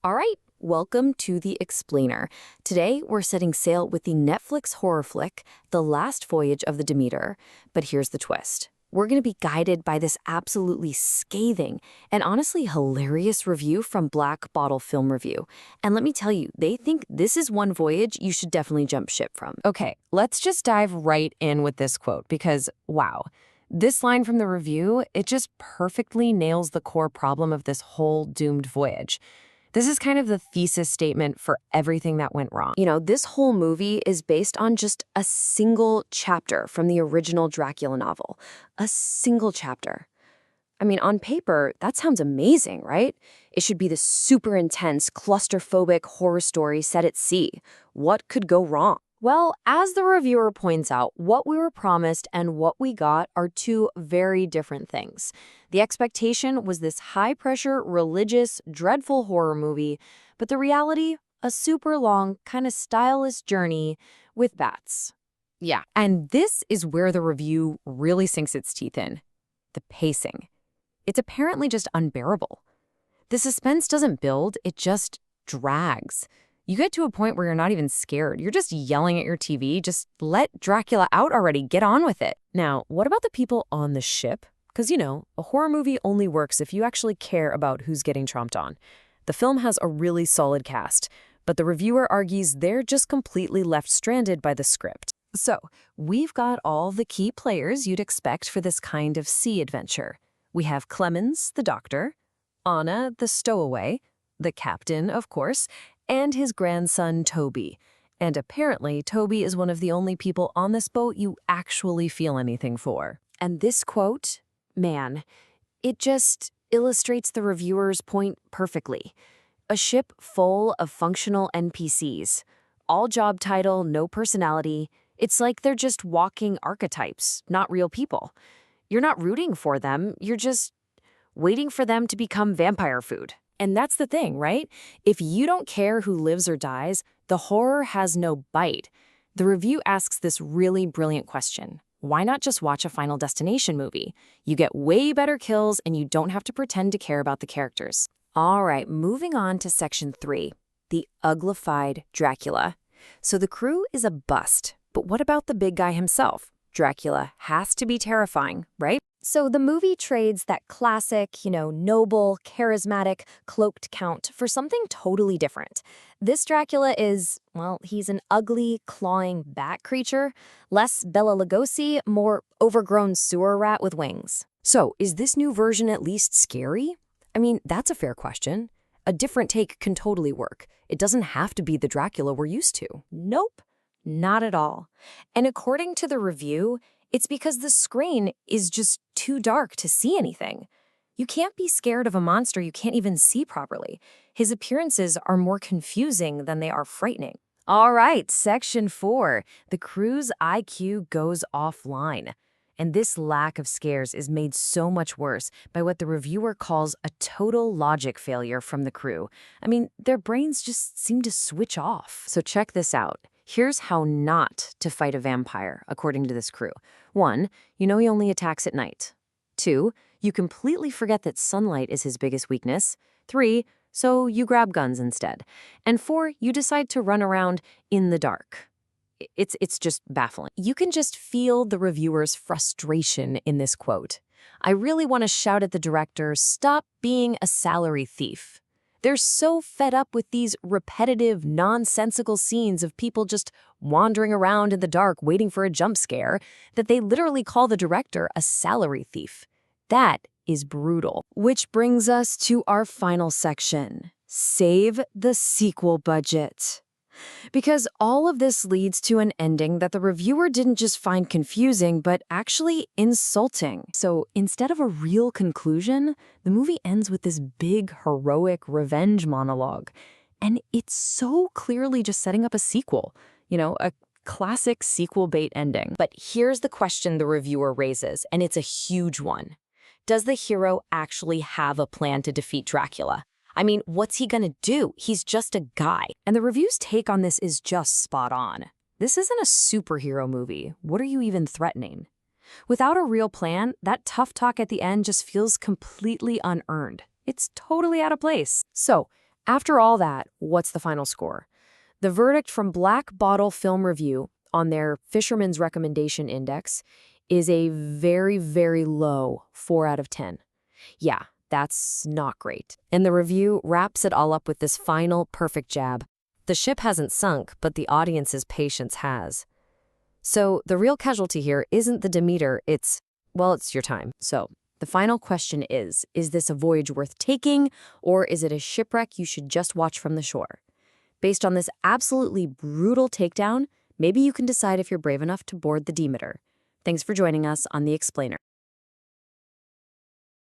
All right, welcome to The Explainer. Today, we're setting sail with the Netflix horror flick, The Last Voyage of the Demeter. But here's the twist. We're going to be guided by this absolutely scathing and honestly hilarious review from Black Bottle Film Review. And let me tell you, they think this is one voyage you should definitely jump ship from. Okay, let's just dive right in with this quote because, wow, this line from the review, it just perfectly nails the core problem of this whole doomed voyage. This is kind of the thesis statement for everything that went wrong. You know, this whole movie is based on just a single chapter from the original Dracula novel. A single chapter. I mean, on paper, that sounds amazing, right? It should be this super intense, claustrophobic horror story set at sea. What could go wrong? Well, as the reviewer points out, what we were promised and what we got are two very different things. The expectation was this high-pressure, religious, dreadful horror movie, but the reality, a super long, kind of stylist journey with bats. Yeah, and this is where the review really sinks its teeth in. The pacing. It's apparently just unbearable. The suspense doesn't build, it just drags. You get to a point where you're not even scared. You're just yelling at your TV. Just let Dracula out already. Get on with it. Now, what about the people on the ship? Because, you know, a horror movie only works if you actually care about who's getting tromped on. The film has a really solid cast, but the reviewer argues they're just completely left stranded by the script. So, we've got all the key players you'd expect for this kind of sea adventure. We have Clemens, the doctor, Anna, the stowaway, the captain, of course, and his grandson, Toby. And apparently, Toby is one of the only people on this boat you actually feel anything for. And this quote, man, it just illustrates the reviewer's point perfectly. A ship full of functional NPCs. All job title, no personality. It's like they're just walking archetypes, not real people. You're not rooting for them, you're just waiting for them to become vampire food. And that's the thing, right? If you don't care who lives or dies, the horror has no bite. The review asks this really brilliant question. Why not just watch a Final Destination movie? You get way better kills and you don't have to pretend to care about the characters. All right, moving on to section 3, the uglified Dracula. So the crew is a bust, but what about the big guy himself? Dracula has to be terrifying, right? So the movie trades that classic, noble, charismatic, cloaked count for something totally different. This Dracula is, well, he's an ugly, clawing bat creature, less Bela Lugosi, more overgrown sewer rat with wings. So, is this new version at least scary? I mean, that's a fair question. A different take can totally work. It doesn't have to be the Dracula we're used to. Nope, not at all. And according to the review, it's because the screen is just too dark to see anything. You can't be scared of a monster you can't even see properly. His appearances are more confusing than they are frightening. All right, section 4. The crew's IQ goes offline. And this lack of scares is made so much worse by what the reviewer calls a total logic failure from the crew. I mean, their brains just seem to switch off. So check this out. Here's how not to fight a vampire, according to this crew. 1, you know he only attacks at night. 2, you completely forget that sunlight is his biggest weakness. 3, so you grab guns instead. And 4, you decide to run around in the dark. It's just baffling. You can just feel the reviewer's frustration in this quote. I really want to shout at the director, stop being a salary thief. They're so fed up with these repetitive, nonsensical scenes of people just wandering around in the dark waiting for a jump scare that they literally call the director a salary thief. That is brutal. Which brings us to our final section. Save the sequel budget. Because all of this leads to an ending that the reviewer didn't just find confusing, but actually insulting. So instead of a real conclusion, the movie ends with this big, heroic revenge monologue. And it's so clearly just setting up a sequel, a classic sequel bait ending. But here's the question the reviewer raises, and it's a huge one. Does the hero actually have a plan to defeat Dracula? I mean, what's he gonna do? He's just a guy. And the review's take on this is just spot on. This isn't a superhero movie. What are you even threatening? Without a real plan, that tough talk at the end just feels completely unearned. It's totally out of place. So, After all that, what's the final score? The verdict from Black Bottle Film Review on their Fisherman's Recommendation Index is a very, very low 4 out of 10. Yeah, that's not great. And the review wraps it all up with this final perfect jab. The ship hasn't sunk, but the audience's patience has. So the real casualty here isn't the Demeter, it's your time. So, the final question is this a voyage worth taking, or is it a shipwreck you should just watch from the shore? Based on this absolutely brutal takedown, maybe you can decide if you're brave enough to board the Demeter. Thanks for joining us on The Explainer.